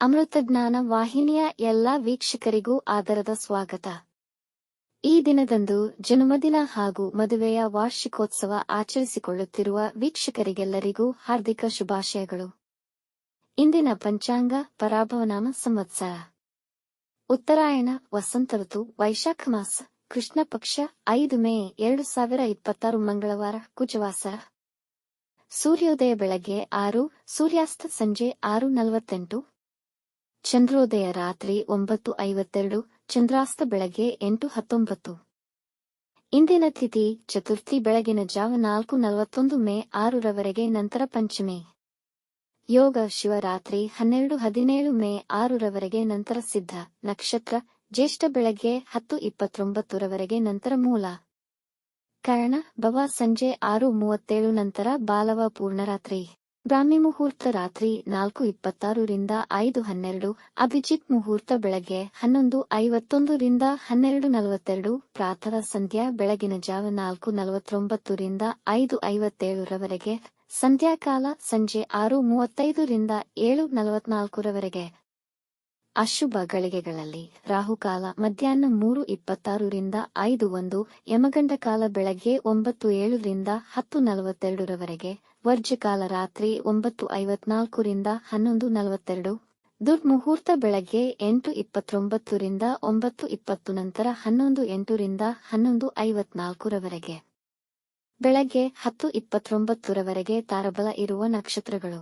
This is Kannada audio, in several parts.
ಅಮೃತಜ್ಞಾನ ವಾಹಿನಿಯ ಎಲ್ಲಾ ವೀಕ್ಷಕರಿಗೂ ಆದರದ ಸ್ವಾಗತ. ಈ ದಿನದಂದು ಜನ್ಮದಿನ ಹಾಗೂ ಮದುವೆಯ ವಾರ್ಷಿಕೋತ್ಸವ ಆಚರಿಸಿಕೊಳ್ಳುತ್ತಿರುವ ವೀಕ್ಷಕರಿಗೆಲ್ಲರಿಗೂ ಹಾರ್ದಿಕ ಶುಭಾಶಯಗಳು. ಇಂದಿನ ಪಂಚಾಂಗ ಪರಾಭವನಾಮ ಸಂವತ್ಸರ ಉತ್ತರಾಯಣ ವಸಂತ ಋತು ವೈಶಾಖ ಮಾಸ ಕೃಷ್ಣ ಪಕ್ಷ 5 ಮೇ 2026 ಮಂಗಳವಾರ ಕುಜವಾಸರ. ಸೂರ್ಯೋದಯ ಬೆಳಗ್ಗೆ 6, ಸೂರ್ಯಾಸ್ತ ಸಂಜೆ 6:48. ಚಂದ್ರೋದಯ ರಾತ್ರಿ 9:52, ಚಂದ್ರಾಸ್ತ ಬೆಳಗ್ಗೆ 8:19. ಇಂದಿನ ತಿಥಿ ಚತುರ್ಥಿ ಬೆಳಗಿನ ಜಾವ 4:41 ಮೇ 6ರವರೆಗೆ, ನಂತರ ಪಂಚಮಿ. ಯೋಗ ಶಿವರಾತ್ರಿ 12:17 ಮೇ 6ರವರೆಗೆ, ನಂತರ ಸಿದ್ಧ. ನಕ್ಷತ್ರ ಜ್ಯೇಷ್ಠ ಬೆಳಗ್ಗೆ 10:29ರವರೆಗೆ, ನಂತರ ಮೂಲ. ಕರ್ಣ ಭವ ಸಂಜೆ 6:37, ನಂತರ ಬಾಲವ ಪೂರ್ಣರಾತ್ರಿ. ಬ್ರಾಹ್ಮಿ ಮುಹೂರ್ತ ರಾತ್ರಿ 4:26 ರಿಂದ 5:12, ಅಭಿಜಿತ್ ಮುಹೂರ್ತ ಬೆಳಗ್ಗೆ 11:51 ರಿಂದ 12:42, ಪ್ರಾತಃ ಸಂಧ್ಯಾ ಬೆಳಗಿನ ಜಾವ 4:49 ರಿಂದ 5:57ರವರೆಗೆ, ಸಂಧ್ಯಾಕಾಲ ಸಂಜೆ 6:35 ರಿಂದ 7:44ರವರೆಗೆ. ಅಶುಭ ಗಳಿಗೆಗಳಲ್ಲಿ ರಾಹುಕಾಲ ಮಧ್ಯಾಹ್ನ 3:26 ರಿಂದ 5:01, ಯಮಗಂಡ ಕಾಲ ಬೆಳಗ್ಗೆ 9:07 ರಿಂದ 10:42ರವರೆಗೆ, ವರ್ಜಕಾಲ ರಾತ್ರಿ 9:54 ರಿಂದ 11:42, ದುರ್ಮುಹೂರ್ತ ಬೆಳಗ್ಗೆ 8:29 ರಿಂದ 9:20, ನಂತರ 11:08 ರಿಂದ 11:54ರವರೆಗೆ. ಬೆಳಗ್ಗೆ 10:29ರವರೆಗೆ ತಾರಬಲ ಇರುವ ನಕ್ಷತ್ರಗಳು: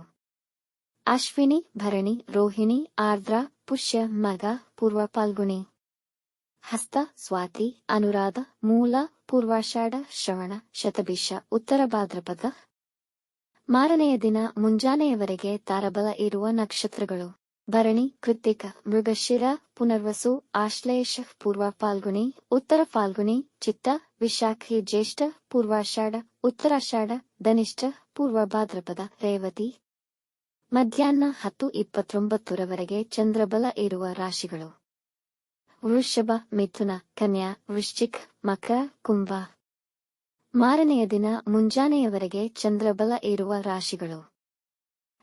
ಅಶ್ವಿನಿ, ಭರಣಿ, ರೋಹಿಣಿ, ಆರ್ದ್ರ, ಪುಷ್ಯ, ಮಗ, ಪೂರ್ವ ಫಾಲ್ಗುಣಿ. ಹಸ್ತ, ಸ್ವಾತಿ, ಅನುರಾಧ, ಮೂಲ, ಪೂರ್ವಾಷಾಢ, ಶ್ರವಣ, ಶತಭಿಷ, ಉತ್ತರ ಭಾದ್ರಪದ. ಮಾರನೆಯ ದಿನ ಮುಂಜಾನೆಯವರೆಗೆ ತಾರಬಲ ಇರುವ ನಕ್ಷತ್ರಗಳು: ಭರಣಿ, ಕೃತ್ತಿಕ, ಮೃಗಶಿರ, ಪುನರ್ವಸು, ಆಶ್ಲೇಷ, ಪೂರ್ವ ಫಾಲ್ಗುಣಿ, ಉತ್ತರ ಫಾಲ್ಗುಣಿ, ಚಿತ್ತ, ವಿಶಾಖಿ, ಜ್ಯೇಷ್ಠ, ಪೂರ್ವಾಷಾಢ, ಉತ್ತರಾಷಾಢ, ಧನಿಷ್ಠ, ಪೂರ್ವ ಭಾದ್ರಪದ, ರೇವತಿ. ಮಧ್ಯಾಹ್ನ 10:29ರವರೆಗೆ ಚಂದ್ರಬಲ ಇರುವ ರಾಶಿಗಳು: ವೃಷಭ, ಮಿಥುನ, ಕನ್ಯಾ, ವೃಶ್ಚಿಕ್, ಮಕರ, ಕುಂಭ. ಮಾರನೆಯ ದಿನ ಮುಂಜಾನೆಯವರೆಗೆ ಚಂದ್ರಬಲ ಇರುವ ರಾಶಿಗಳು: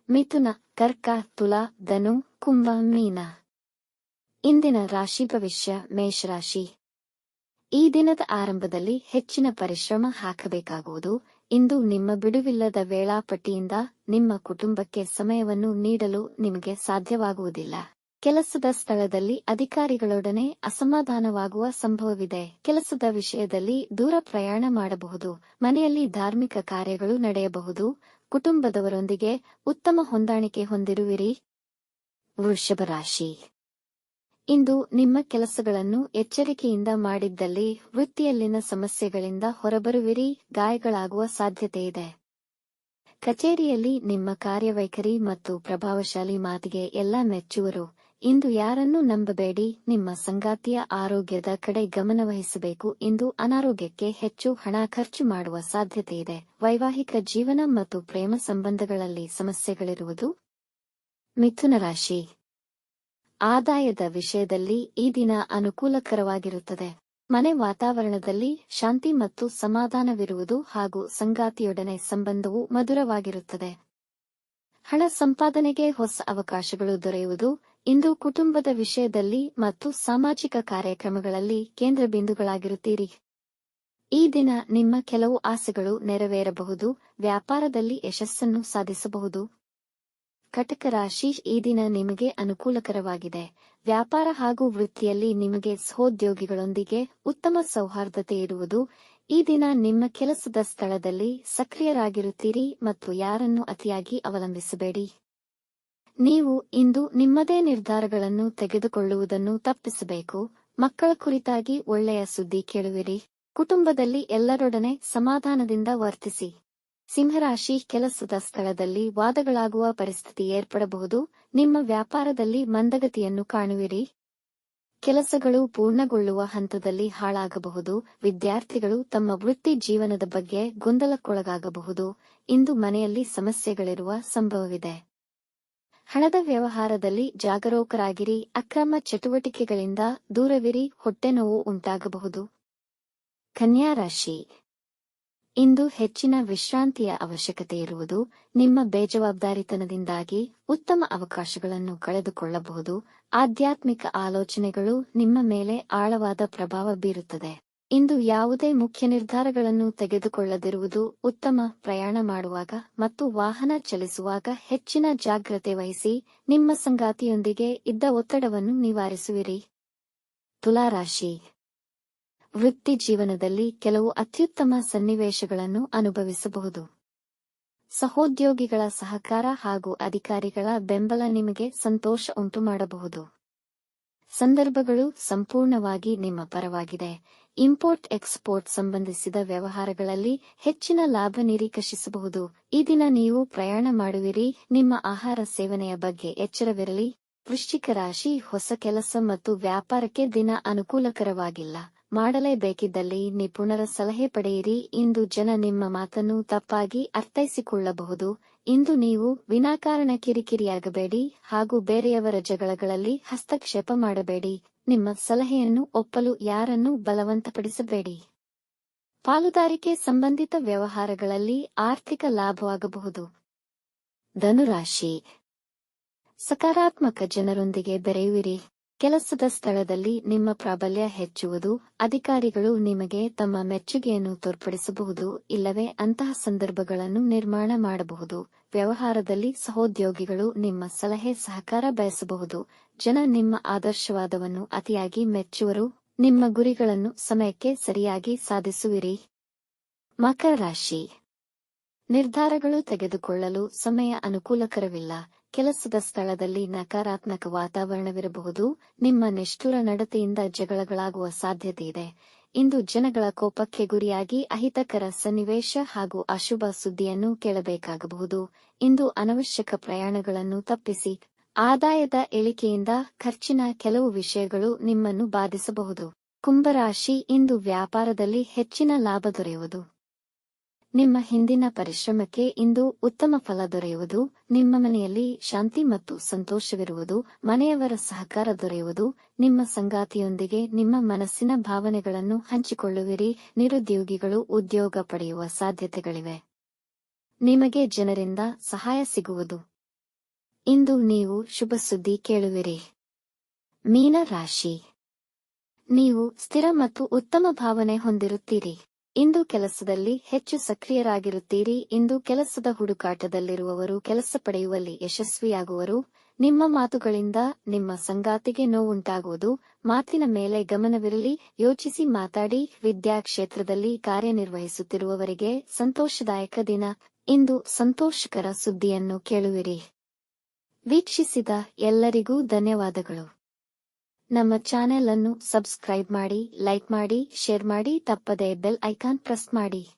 ಮಿಥುನ, ಕರ್ಕ, ತುಲಾ, ಧನು, ಕುಂಭ, ಮೀನ. ಇಂದಿನ ರಾಶಿ ಭವಿಷ್ಯ: ಮೇಷರಾಶಿ. ಈ ದಿನದ ಆರಂಭದಲ್ಲಿ ಹೆಚ್ಚಿನ ಪರಿಶ್ರಮ ಹಾಕಬೇಕಾಗುವುದು. ಇಂದು ನಿಮ್ಮ ಬಿಡುವಿಲ್ಲದ ವೇಳಾಪಟ್ಟಿಯಿಂದ ನಿಮ್ಮ ಕುಟುಂಬಕ್ಕೆ ಸಮಯವನ್ನು ನೀಡಲು ನಿಮಗೆ ಸಾಧ್ಯವಾಗುವುದಿಲ್ಲ. ಕೆಲಸದ ಸ್ಥಳದಲ್ಲಿ ಅಧಿಕಾರಿಗಳೊಡನೆ ಅಸಮಾಧಾನವಾಗುವ ಸಂಭವವಿದೆ. ಕೆಲಸದ ವಿಷಯದಲ್ಲಿ ದೂರ ಪ್ರಯಾಣ ಮಾಡಬಹುದು. ಮನೆಯಲ್ಲಿ ಧಾರ್ಮಿಕ ಕಾರ್ಯಗಳು ನಡೆಯಬಹುದು. ಕುಟುಂಬದವರೊಂದಿಗೆ ಉತ್ತಮ ಹೊಂದಾಣಿಕೆ ಹೊಂದಿರುವಿರಿ. ವೃಷಭ ರಾಶಿ. ಇಂದು ನಿಮ್ಮ ಕೆಲಸಗಳನ್ನು ಎಚ್ಚರಿಕೆಯಿಂದ ಮಾಡಿದ್ದಲ್ಲಿ ವೃತ್ತಿಯಲ್ಲಿನ ಸಮಸ್ಯೆಗಳಿಂದ ಹೊರಬರುವಿರಿ. ಗಾಯಗಳಾಗುವ ಸಾಧ್ಯತೆಯಿದೆ. ಕಚೇರಿಯಲ್ಲಿ ನಿಮ್ಮ ಕಾರ್ಯವೈಖರಿ ಮತ್ತು ಪ್ರಭಾವಶಾಲಿ ಮಾತಿಗೆ ಎಲ್ಲ ಮೆಚ್ಚುವರು. ಇಂದು ಯಾರನ್ನೂ ನಂಬಬೇಡಿ. ನಿಮ್ಮ ಸಂಗಾತಿಯ ಆರೋಗ್ಯದ ಕಡೆ ಗಮನವಹಿಸಬೇಕು. ಇಂದು ಅನಾರೋಗ್ಯಕ್ಕೆ ಹೆಚ್ಚು ಹಣ ಖರ್ಚು ಮಾಡುವ ಸಾಧ್ಯತೆಯಿದೆ. ವೈವಾಹಿಕ ಜೀವನ ಮತ್ತು ಪ್ರೇಮ ಸಂಬಂಧಗಳಲ್ಲಿ ಸಮಸ್ಯೆಗಳಿರುವುದು. ಮಿಥುನ ರಾಶಿ. ಆದಾಯದ ವಿಷಯದಲ್ಲಿ ಈ ದಿನ ಅನುಕೂಲಕರವಾಗಿರುತ್ತದೆ. ಮನೆ ವಾತಾವರಣದಲ್ಲಿ ಶಾಂತಿ ಮತ್ತು ಸಮಾಧಾನವಿರುವುದು ಹಾಗೂ ಸಂಗಾತಿಯೊಡನೆ ಸಂಬಂಧವು ಮಧುರವಾಗಿರುತ್ತದೆ. ಹಣ ಸಂಪಾದನೆಗೆ ಹೊಸ ಅವಕಾಶಗಳು ದೊರೆಯುವುದು. ಇಂದು ಕುಟುಂಬದ ವಿಷಯದಲ್ಲಿ ಮತ್ತು ಸಾಮಾಜಿಕ ಕಾರ್ಯಕ್ರಮಗಳಲ್ಲಿ ಕೇಂದ್ರ ಬಿಂದುಗಳಾಗಿರುತ್ತೀರಿ. ಈ ದಿನ ನಿಮ್ಮ ಕೆಲವು ಆಸೆಗಳು ನೆರವೇರಬಹುದು. ವ್ಯಾಪಾರದಲ್ಲಿ ಯಶಸ್ಸನ್ನು ಸಾಧಿಸಬಹುದು. ಕಟಕ ರಾಶಿ. ಈ ದಿನ ನಿಮಗೆ ಅನುಕೂಲಕರವಾಗಿದೆ. ವ್ಯಾಪಾರ ಹಾಗೂ ವೃತ್ತಿಯಲ್ಲಿ ನಿಮಗೆ ಸಹೋದ್ಯೋಗಿಗಳೊಂದಿಗೆ ಉತ್ತಮ ಸೌಹಾರ್ದತೆ ಇರುವುದು. ಈ ದಿನ ನಿಮ್ಮ ಕೆಲಸದ ಸ್ಥಳದಲ್ಲಿ ಸಕ್ರಿಯರಾಗಿರುತ್ತೀರಿ ಮತ್ತು ಯಾರನ್ನು ಅತಿಯಾಗಿ ಅವಲಂಬಿಸಬೇಡಿ. ನೀವು ಇಂದು ನಿಮ್ಮದೇ ನಿರ್ಧಾರಗಳನ್ನು ತೆಗೆದುಕೊಳ್ಳುವುದನ್ನು ತಪ್ಪಿಸಬೇಕು. ಮಕ್ಕಳ ಕುರಿತಾಗಿ ಒಳ್ಳೆಯ ಸುದ್ದಿ ಕೇಳುವಿರಿ. ಕುಟುಂಬದಲ್ಲಿ ಎಲ್ಲರೊಡನೆ ಸಮಾಧಾನದಿಂದ ವರ್ತಿಸಿ. ಸಿಂಹರಾಶಿ. ಕೆಲಸದ ಸ್ಥಳದಲ್ಲಿ ವಾದಗಳಾಗುವ ಪರಿಸ್ಥಿತಿ ಏರ್ಪಡಬಹುದು. ನಿಮ್ಮ ವ್ಯಾಪಾರದಲ್ಲಿ ಮಂದಗತಿಯನ್ನು ಕಾಣುವಿರಿ. ಕೆಲಸಗಳು ಪೂರ್ಣಗೊಳ್ಳುವ ಹಂತದಲ್ಲಿ ಹಾಳಾಗಬಹುದು. ವಿದ್ಯಾರ್ಥಿಗಳು ತಮ್ಮ ವೃತ್ತಿ ಜೀವನದ ಬಗ್ಗೆ ಗೊಂದಲಕ್ಕೊಳಗಾಗಬಹುದು. ಇಂದು ಮನೆಯಲ್ಲಿ ಸಮಸ್ಯೆಗಳಿರುವ ಸಂಭವವಿದೆ. ಹಣದ ವ್ಯವಹಾರದಲ್ಲಿ ಜಾಗರೂಕರಾಗಿರಿ. ಅಕ್ರಮ ಚಟುವಟಿಕೆಗಳಿಂದ ದೂರವಿರಿ. ಹೊಟ್ಟೆನೋವು ಉಂಟಾಗಬಹುದು. ಕನ್ಯಾ ರಾಶಿ. ಇಂದು ಹೆಚ್ಚಿನ ವಿಶ್ರಾಂತಿಯ ಅವಶ್ಯಕತೆ ಇರುವುದು. ನಿಮ್ಮ ಬೇಜವಾಬ್ದಾರಿತನದಿಂದಾಗಿ ಉತ್ತಮ ಅವಕಾಶಗಳನ್ನು ಕಳೆದುಕೊಳ್ಳಬಹುದು. ಆಧ್ಯಾತ್ಮಿಕ ಆಲೋಚನೆಗಳು ನಿಮ್ಮ ಮೇಲೆ ಆಳವಾದ ಪ್ರಭಾವ ಬೀರುತ್ತದೆ. ಇಂದು ಯಾವುದೇ ಮುಖ್ಯ ನಿರ್ಧಾರಗಳನ್ನು ತೆಗೆದುಕೊಳ್ಳದಿರುವುದು ಉತ್ತಮ. ಪ್ರಯಾಣ ಮಾಡುವಾಗ ಮತ್ತು ವಾಹನ ಚಲಿಸುವಾಗ ಹೆಚ್ಚಿನ ಜಾಗ್ರತೆ ವಹಿಸಿ. ನಿಮ್ಮ ಸಂಗಾತಿಯೊಂದಿಗೆ ಇದ್ದ ಒತ್ತಡವನ್ನು ನಿವಾರಿಸುವಿರಿ. ತುಲಾರಾಶಿ. ವೃತ್ತಿ ಜೀವನದಲ್ಲಿ ಕೆಲವು ಅತ್ಯುತ್ತಮ ಸನ್ನಿವೇಶಗಳನ್ನು ಅನುಭವಿಸಬಹುದು. ಸಹೋದ್ಯೋಗಿಗಳ ಸಹಕಾರ ಹಾಗೂ ಅಧಿಕಾರಿಗಳ ಬೆಂಬಲ ನಿಮಗೆ ಸಂತೋಷ ಉಂಟುಮಾಡಬಹುದು. ಸಂದರ್ಭಗಳು ಸಂಪೂರ್ಣವಾಗಿ ನಿಮ್ಮ ಪರವಾಗಿದೆ. ಇಂಪೋರ್ಟ್ ಎಕ್ಸ್ಪೋರ್ಟ್ ಸಂಬಂಧಿಸಿದ ವ್ಯವಹಾರಗಳಲ್ಲಿ ಹೆಚ್ಚಿನ ಲಾಭ ನಿರೀಕ್ಷಿಸಬಹುದು. ಈ ದಿನ ನೀವು ಪ್ರಯಾಣ ಮಾಡುವಿರಿ. ನಿಮ್ಮ ಆಹಾರ ಸೇವನೆಯ ಬಗ್ಗೆ ಎಚ್ಚರವಿರಲಿ. ವೃಶ್ಚಿಕ ರಾಶಿ. ಹೊಸ ಕೆಲಸ ಮತ್ತು ವ್ಯಾಪಾರಕ್ಕೆ ದಿನ ಅನುಕೂಲಕರವಾಗಿಲ್ಲ. ಮಾಡಲೇಬೇಕಿದ್ದಲ್ಲಿ ನಿಪುಣರ ಸಲಹೆ ಪಡೆಯಿರಿ. ಇಂದು ಜನ ನಿಮ್ಮ ಮಾತನ್ನು ತಪ್ಪಾಗಿ ಅರ್ಥೈಸಿಕೊಳ್ಳಬಹುದು. ಇಂದು ನೀವು ವಿನಾಕಾರಣ ಕಿರಿಕಿರಿಯಾಗಬೇಡಿ ಹಾಗೂ ಬೇರೆಯವರ ಜಗಳಗಳಲ್ಲಿ ಹಸ್ತಕ್ಷೇಪ ಮಾಡಬೇಡಿ. ನಿಮ್ಮ ಸಲಹೆಯನ್ನು ಒಪ್ಪಲು ಯಾರನ್ನೂ ಬಲವಂತಪಡಿಸಬೇಡಿ. ಪಾಲುದಾರಿಕೆ ಸಂಬಂಧಿತ ವ್ಯವಹಾರಗಳಲ್ಲಿ ಆರ್ಥಿಕ ಲಾಭವಾಗಬಹುದು. ಧನುರಾಶಿ. ಸಕಾರಾತ್ಮಕ ಜನರೊಂದಿಗೆ ಬೆರೆಯುವಿರಿ. ಕೆಲಸದ ಸ್ಥಳದಲ್ಲಿ ನಿಮ್ಮ ಪ್ರಾಬಲ್ಯ ಹೆಚ್ಚುವುದು. ಅಧಿಕಾರಿಗಳು ನಿಮಗೆ ತಮ್ಮ ಮೆಚ್ಚುಗೆಯನ್ನು ತೋರ್ಪಡಿಸಬಹುದು, ಇಲ್ಲವೇ ಅಂತಹ ಸಂದರ್ಭಗಳನ್ನು ನಿರ್ಮಾಣ ಮಾಡಬಹುದು. ವ್ಯವಹಾರದಲ್ಲಿ ಸಹೋದ್ಯೋಗಿಗಳು ನಿಮ್ಮ ಸಲಹೆ ಸಹಕಾರ ಬಯಸಬಹುದು. ಜನ ನಿಮ್ಮ ಆದರ್ಶವಾದವನ್ನು ಅತಿಯಾಗಿ ಮೆಚ್ಚುವರು. ನಿಮ್ಮ ಗುರಿಗಳನ್ನು ಸಮಯಕ್ಕೆ ಸರಿಯಾಗಿ ಸಾಧಿಸುವಿರಿ. ಮಕರ ರಾಶಿ. ನಿರ್ಧಾರಗಳು ತೆಗೆದುಕೊಳ್ಳಲು ಸಮಯ ಅನುಕೂಲಕರವಿಲ್ಲ. ಕೆಲಸದ ಸ್ಥಳದಲ್ಲಿ ನಕಾರಾತ್ಮಕ ವಾತಾವರಣವಿರಬಹುದು. ನಿಮ್ಮ ನಿಷ್ಠುರ ನಡತೆಯಿಂದ ಜಗಳಗಳಾಗುವ ಸಾಧ್ಯತೆಯಿದೆ. ಇಂದು ಜನಗಳ ಕೋಪಕ್ಕೆ ಗುರಿಯಾಗಿ ಅಹಿತಕರ ಸನ್ನಿವೇಶ ಹಾಗೂ ಅಶುಭ ಸುದ್ದಿಯನ್ನು ಕೇಳಬೇಕಾಗಬಹುದು. ಇಂದು ಅನವಶ್ಯಕ ಪ್ರಯಾಣಗಳನ್ನು ತಪ್ಪಿಸಿ. ಆದಾಯದ ಇಳಿಕೆಯಿಂದ ಖರ್ಚಿನ ಕೆಲವು ವಿಷಯಗಳು ನಿಮ್ಮನ್ನು ಬಾಧಿಸಬಹುದು. ಕುಂಭರಾಶಿ. ಇಂದು ವ್ಯಾಪಾರದಲ್ಲಿ ಹೆಚ್ಚಿನ ಲಾಭ ದೊರೆಯುವುದು. ನಿಮ್ಮ ಹಿಂದಿನ ಪರಿಶ್ರಮಕ್ಕೆ ಇಂದು ಉತ್ತಮ ಫಲ ದೊರೆಯುವುದು. ನಿಮ್ಮ ಮನೆಯಲ್ಲಿ ಶಾಂತಿ ಮತ್ತು ಸಂತೋಷವಿರುವುದು. ಮನೆಯವರ ಸಹಕಾರ ದೊರೆಯುವುದು. ನಿಮ್ಮ ಸಂಗಾತಿಯೊಂದಿಗೆ ನಿಮ್ಮ ಮನಸ್ಸಿನ ಭಾವನೆಗಳನ್ನು ಹಂಚಿಕೊಳ್ಳುವಿರಿ. ನಿರುದ್ಯೋಗಿಗಳು ಉದ್ಯೋಗ ಪಡೆಯುವ ಸಾಧ್ಯತೆಗಳಿವೆ. ನಿಮಗೆ ಜನರಿಂದ ಸಹಾಯ ಸಿಗುವುದು. ಇಂದು ನೀವು ಶುಭ ಸುದ್ದಿ ಕೇಳುವಿರಿ. ಮೀನ ರಾಶಿ. ನೀವು ಸ್ಥಿರ ಮತ್ತು ಉತ್ತಮ ಭಾವನೆ ಹೊಂದಿರುತ್ತೀರಿ. ಇಂದು ಕೆಲಸದಲ್ಲಿ ಹೆಚ್ಚು ಸಕ್ರಿಯರಾಗಿರುತ್ತೀರಿ. ಇಂದು ಕೆಲಸದ ಹುಡುಕಾಟದಲ್ಲಿರುವವರು ಕೆಲಸ ಪಡೆಯುವಲ್ಲಿ ಯಶಸ್ವಿಯಾಗುವರು. ನಿಮ್ಮ ಮಾತುಗಳಿಂದ ನಿಮ್ಮ ಸಂಗಾತಿಗೆ ನೋವುಂಟಾಗುವುದು. ಮಾತಿನ ಮೇಲೆ ಗಮನವಿರಲಿ. ಯೋಚಿಸಿ ಮಾತಾಡಿ. ವಿದ್ಯಾ ಕ್ಷೇತ್ರದಲ್ಲಿ ಕಾರ್ಯನಿರ್ವಹಿಸುತ್ತಿರುವವರಿಗೆ ಸಂತೋಷದಾಯಕ ದಿನ. ಇಂದು ಸಂತೋಷಕರ ಸುದ್ದಿಯನ್ನು ಕೇಳುವಿರಿ. ವೀಕ್ಷಿಸಿದ ಎಲ್ಲರಿಗೂ ಧನ್ಯವಾದಗಳು. ನಮ್ಮ ಚಾನೆಲ್ ಅನ್ನು ಸಬ್ಸ್ಕ್ರೈಬ್ ಮಾಡಿ, ಲೈಕ್ ಮಾಡಿ, ಶೇರ್ ಮಾಡಿ. ತಪ್ಪದೇ ಬೆಲ್ ಐಕಾನ್ ಪ್ರೆಸ್ ಮಾಡಿ.